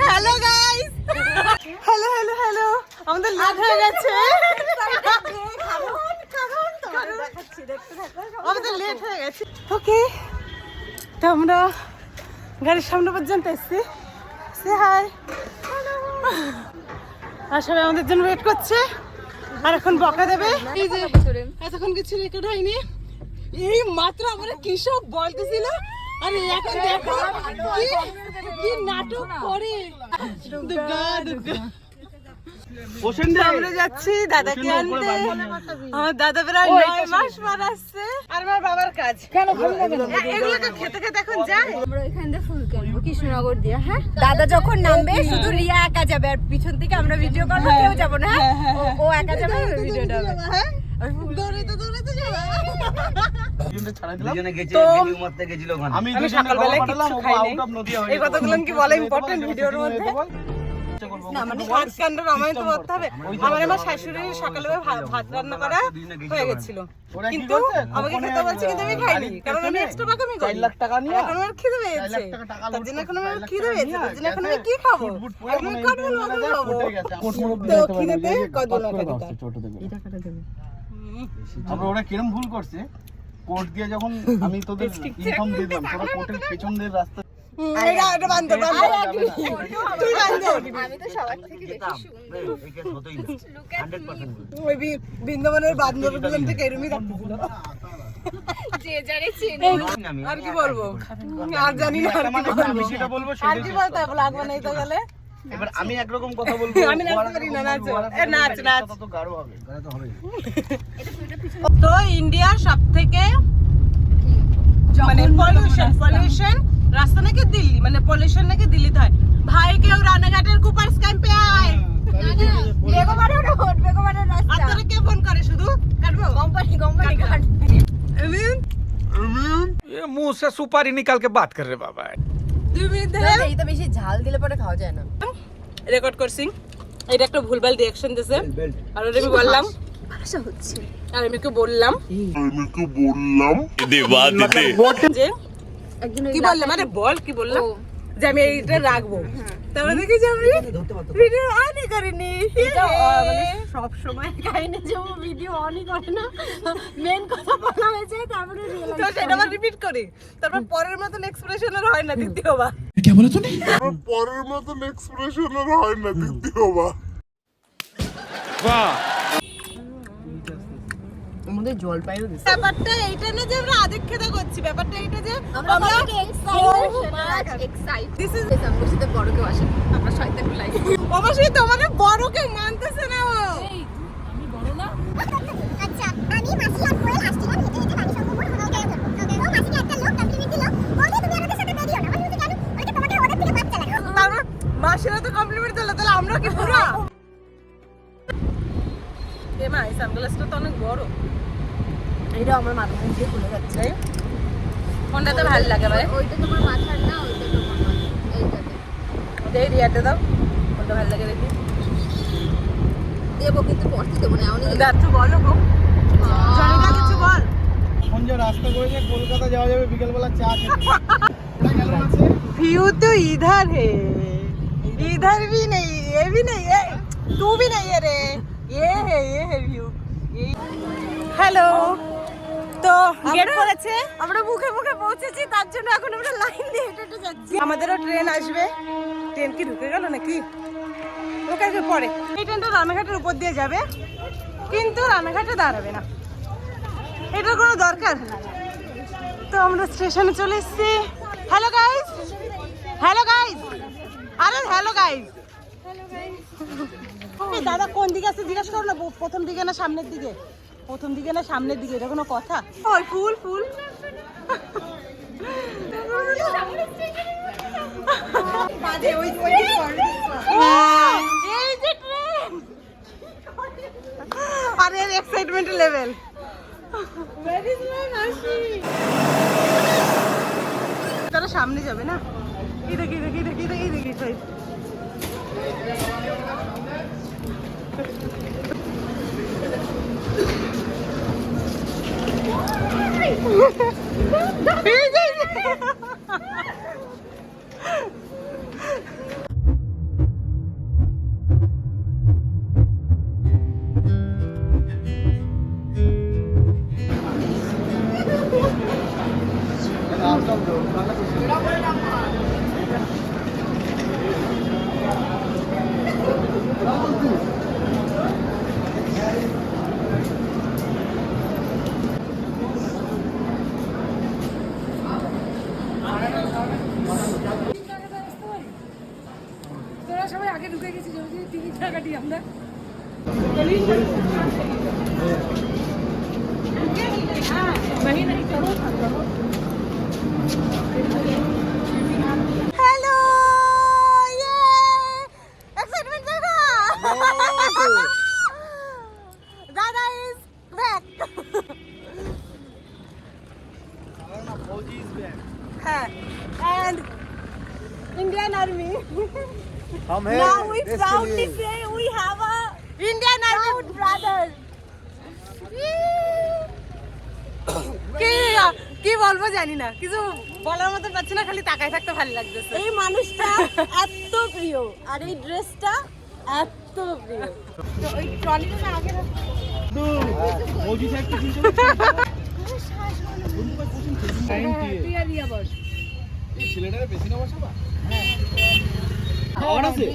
Hello guys, hello hello hello, আমাদের late হয়ে গেছে, আমাদের লেট হয়ে গেছে। ওকে, তো আমরা গাড়ির সামনে পর্যন্ত এসছি। সে হাই, আর সবাই আমাদের জন্য ওয়েট করছে। আর এখন বকা দেবে। এই যে এতক্ষণ কিছু রেকর্ড হয়নি, এই মাত্র আমরা কি সব বলতেছিল, আর এখন দেখো কি নাটক করে। দুর্গা দুর্গা, আমরা যাচ্ছি দাদাকে আনতে। আমার দাদা প্রায় 9 মাস পর আসছে। আর আমার বাবার কাজ এগুলোকে খেতে খেতে এখন যায়। আমরা এখান থেকে ফুল কিনবো কৃষ্ণনগর দিয়ে। হ্যাঁ, দাদা যখন নামবে শুধু রিয়া একা যাবে, আর পিছন থেকে আমরা ভিডিও করবো, কেউ যাবো না। ও একা যাবে, ভিডিওটা হবে। হ্যাঁ, দৌড়াইতে দৌড়াইতে যাবে। আমি সকালবেলায় কিছু খাইনি। এই কথাগুলো কি বলা ইম্পর্টেন্ট ভিডিওর মধ্যে? না মানে হাত কাণ্ড রামায়ণ তো করতে হবে। আমার শাশুড়ি সকালে ভাত রান্না করা হয়ে গেছিল, কিন্তু আমাকে খেতে বলছে, কিন্তু আমি খাইনি, কারণ আমি এক্সট্রা পাকামি করি। 4 লাখ টাকা নিয়ে এখন আমার খিদে পেয়েছে, তার জন্য এখন আমার খিদে পেয়েছে, তার জন্য এখন আমি কি খাবো? এখন আমি কটবল মাখা খাবো। তো খিদেতে কটবল মাখা দিতে ছোট থেকে আমরা ওরা কিরম ভুল করছে, কোর্ট দিয়ে যখন আমি তোদের ইনফর্ম দিলাম, তোরা কোর্টের পেছন দিয়ে রাস্তা এটা বান্ধব তুই বান্ধব। আমি তো সবার থেকে বেশি ওই বৃন্দাবনের বান্ধবগুলো থেকে এরমই রাখতেছিল। যে জানে চেনে। আর কি বলবো, আর জানি না আর কি বলবো, আর কি বলতে হবে, লাগবে না তো গেলে। এবার আমি একরকম কথা বলবো, আমি নাচতে পারি না, নাচ নাচ তো গাঢ় হবে, গাঢ় তো হবে। তো ইন্ডিয়ার সব থেকে মানে পলিউশন রাস্তা নাকি দিল্লি, মানে পলিউশন নাকি দিল্লিতে হয়। ভাই কেউ রানাঘাটের কুপার্স ক্যাম্পে আয়। বেগমানের রোড, বেগমানের রাস্তা। আর তোরা কে ফোন করে শুধু কাটবো কোম্পানি কাট। ये मुंह से सुपारी निकाल के बात कर रहे बाबा। 2 মিনিট ধরে এই তো বেশি ঝাল দিলে পরে খাওয়া যায় না। রেকর্ড করছি, এটা একটা ভুলভাল রিঅ্যাকশন দিয়েছে, আর ওটা আমি বললাম, ভাষা হচ্ছে আর আমি কি বললাম যে কি বললাম, আরে বল কি বললাম, যে আমি এইটা রাখবো। তারপরে দেখি যে আমি ভিডিও অনই করিনি। মানে সব সময় কাহিনী যে ও ভিডিও অনই করে না, মেন কথা বলা হয়েছে, তারপরে তো সেটা আবার রিপিট করি, তারপর পরের মতন এক্সপ্রেশনের হয় না দ্বিতীয়বার। পরের মতন এক্সপ্রেশনের হয় না দ্বিতীয়বার। আমাদের জলপাইও দিছে। ব্যাপারটা এইটা না যে আমরা আদিক্ষেতা করছি, ব্যাপারটা এইটা যে আমরা এক্সাইটেড। দিস ইজ আমার সাথে বড় কেউ আসে, আমরা শয়তান গুলাই। অবশ্যই তোমাকে বড় কেউ মানতেছে না। ও আমি বড় না। আচ্ছা, আমি মাসি আর কোয়েল আসছিলাম, হেঁটে হেঁটে বাড়ি সম্পূর্ণ হোটেল গেল। ও মাসিকে একটা লোক কমপ্লিমেন্ট দিল, বলে তুমি আমাদের সাথে বেরিও না। আমি বলছি কেন? বলে তোমাকে ওদের থেকে বাচ্চা লাগে। তারপর মাসিরা তো কমপ্লিমেন্ট দিল, তাহলে আমরা কি পুরা? এ মা, এই সানগ্লাসটা তো অনেক বড়। এটা আমার মাথার মধ্যে খুলে যাচ্ছে। কোনটাতে ভালো লাগে ভাই? ওইটা তোমার মাথার না, ওইটা তোমার এইটাতে। দেই রিয়াতে দাও, কোনটা ভালো লাগে দেখি। দেবো কিন্তু পড়তে দেবো না, এমনই দাঁড় বলো গো, জনিতা কিছু বল। সঞ্জয় রাস্তা করে যে কলকাতা যাওয়া যাবে বিকেলবেলা চা খেতে। व्यू तो इधर है, इधर भी नहीं, ये भी नहीं है, तू भी नहीं है रे, ये है व्यू। हेलो, তো গেট করেছে, আমরা মুখে মুখে পৌঁছেছি, তার জন্য এখন আমরা লাইন দিয়ে হেঁটে হেঁটে যাচ্ছি। আমাদেরও ট্রেন আসবে। ট্রেন কি ঢুকে গেল নাকি? ওকে পরে এই ট্রেনটা রানাঘাটের উপর দিয়ে যাবে, কিন্তু রানাঘাটে দাঁড়াবে না, এটার কোনো দরকার। তো আমরা স্টেশনে চলে এসেছি। হ্যালো গাইস, হ্যালো গাইস, আরে হ্যালো গাইস। দাদা কোন দিকে আছে জিজ্ঞাসা করো না, প্রথম দিকে না সামনের দিকে? প্রথম দিকে না সামনের দিকে, এটা কোনো কথা? ওই ফুল ফুল এই যে ট্রেন, আরে এক্সাইটমেন্ট লেভেল। তারা সামনে যাবে না, এই দেখি দেখি দেখি দেখি দেখি সবাই আগে ঢুকে গেছি টিকিট কাটি আমরা। হ্যালো, এক্সাইটমেন্ট দেখা দাদা ইজ ব্যাক। হ্যাঁ, and Indian Army. Now we proudly say we have a Indian Army brother. কি বলবো জানি না, কিছু বলার মতো পাচ্ছি না, খালি তাকায় থাকতে ভালো লাগতেছে। এই মানুষটা এত প্রিয় আর এই ড্রেসটা এত প্রিয়। তো ওই ট্রলিটা না আগে তুই আর রিয়া বস। ছেলেটারে বেশি না বসাবা? খাওয়ার আছে?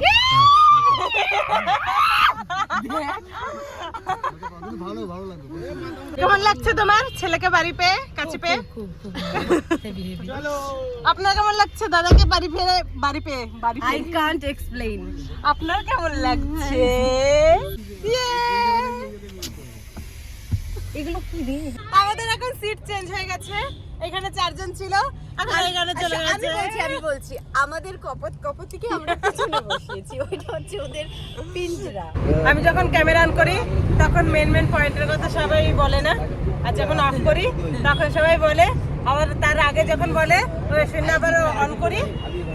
কেমন লাগছে তোমার ছেলেকে বাড়ি পেয়ে, কাছে পেয়ে? আপনার কেমন লাগছে দাদাকে বাড়ি পেয়ে? I can't explain. আপনার কেমন লাগছে? এগুলো কি রে? আমাদের এখন সিট চেঞ্জ হয়ে গেছে, এখানে 4 জন ছিল, এখন এখানে চলে গেছে। আমি বলছি আমাদের কপতিকে আমরা পিছনে বসিয়েছি, ওইটা হচ্ছে ওদের পিঞ্জরা। আমি যখন ক্যামেরা অন করি তখন মেন পয়েন্টের কথা সবাই বলে না, আর যখন অফ করি তখন সবাই বলে, আবার তার আগে যখন বলে ওই শুনে আবার অন করি,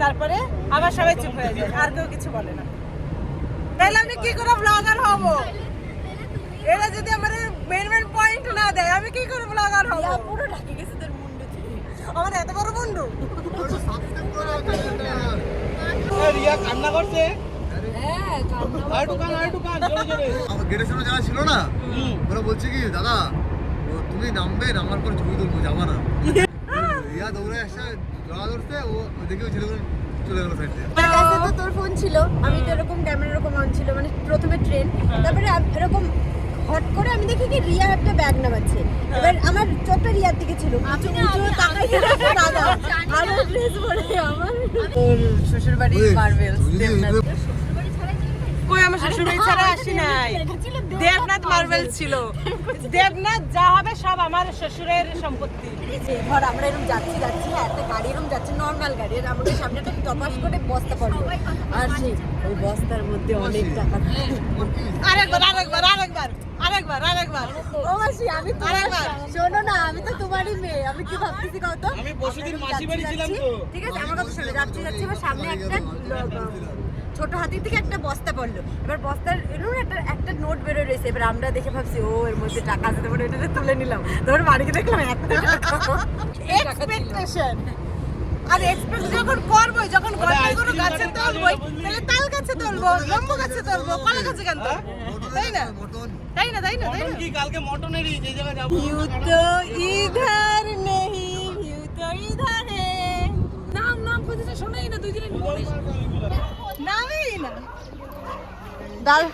তারপরে আবার সবাই চুপ হয়ে যায়, আর কেউ কিছু বলে না। তাহলে আমি কি করে ব্লগার হব? এরা যদি আমার মেন পয়েন্ট না দেয় আমি কি করে ব্লগার হব? পুরো ঢাকে গেছে তোর মুন্ডু থেকে। আমার এত বড় বন্ধু। রিয়া কান্না করছে। হ্যাঁ, আর দোকান জোরে জোরে। আমার গেটের সামনে যারা ছিল না, ওরা বলছে কি দাদা তুমি নামার পর ছবি তুলবো, যাবা না। রিয়া দৌড়ে আসছে, জড়া ধরছে, ও দেখে ওই ছেলেগুলো চলে গেল সাইড দিয়ে। আমার কাছে তো তোর ফোন ছিল, আমি তো এরকম ক্যামেরা এরকম অন ছিল, মানে প্রথমে ট্রেন, তারপরে এরকম হট করে আমি দেখি কি রিয়া একটা ব্যাগ নামাচ্ছে। এবার আমার চোখটা রিয়ার দিকে ছিল, তাকাই দাদা আর ড্রেস পরে আমার তোর শ্বশুর বাড়ি মার্বেলস কই আমার শ্বশুরবাড়ি ছাড়া আসি নাই, দেবনাথ মার্বেল ছিল। দেবনাথ যা হবে সব আমার শ্বশুরের সম্পত্তি। ধর আমরা এরকম যাচ্ছি হ্যাঁ, একটা গাড়ি এরকম যাচ্ছে, নর্মাল গাড়ি, আর আমাদের সামনে একটা টপাস করে বস্তা পড়লো, আর সেই ওই বস্তার মধ্যে অনেক টাকা। আরেকবার ও মাসি, আমি তো আরেকবার। শোনো না, আমি তো তোমারই মেয়ে, আমি কি ভাবতেছি কত? আমি পরশুদিন মাসি বাড়ি ছিলাম তো। ঠিক আছে, আমার কথা শোনো, যাচ্ছি এবার সামনে একটা ছোট হাতির থেকে একটা বস্তা পড়লো, এবার বস্তার এরকম একটা নোট বেরোয় রয়েছে, এবার আমরা দেখে ভাবছি ও এর মধ্যে টাকা আছে, তারপরে এটা তুলে নিলাম, তারপরে বাড়িতে দেখলাম এক্সপেকটেশন। আর এক্সপেক্ট যখন করবো, যখন গল্পে কোনো গাছে তুলবো, তাহলে তাল গাছে তুলবো, লম্বু গাছে তুলবো, কলা গাছে কেন তুলবো? তাই না মটন কি কালকে মটনেরই যে জায়গায় যাবো। ইউ তো ইধার নেহি, ইউ তো ইধার হে। নাম কোথায় শোনাই না, দুই দিনের নামই না। ডাল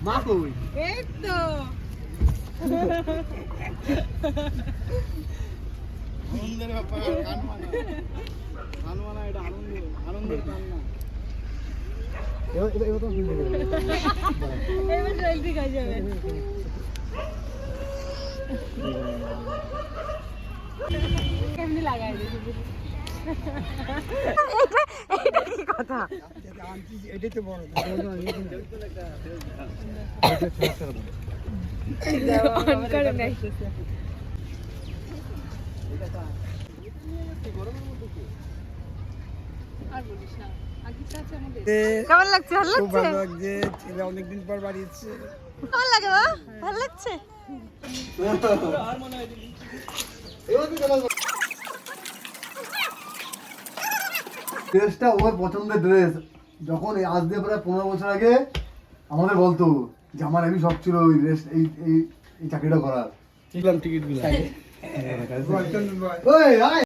মা কই? এই তো আনন্দের ব্যাপার, কানমানা এটা আনন্দের কান্না। এবার জলদি খাই যাবে। কেমনি লাগাই দিয়েছি এটা কি কথা? এটাই তো বড়। অন করে নাই। কেমন লাগছে? ভালো লাগছে? ছেলে অনেকদিন পর বাড়ি এসেছে। কেমন লাগে মা? ভালো লাগছে? ড্রেসটা ওর পছন্দের ড্রেস। যখন আজ দিয়ে প্রায় 15 বছর আগে আমাদের বলতো যে আমার আমি শখ ছিল ওই ড্রেস, এই চাকরিটা করার। টিকিট গুলো। ওই আয়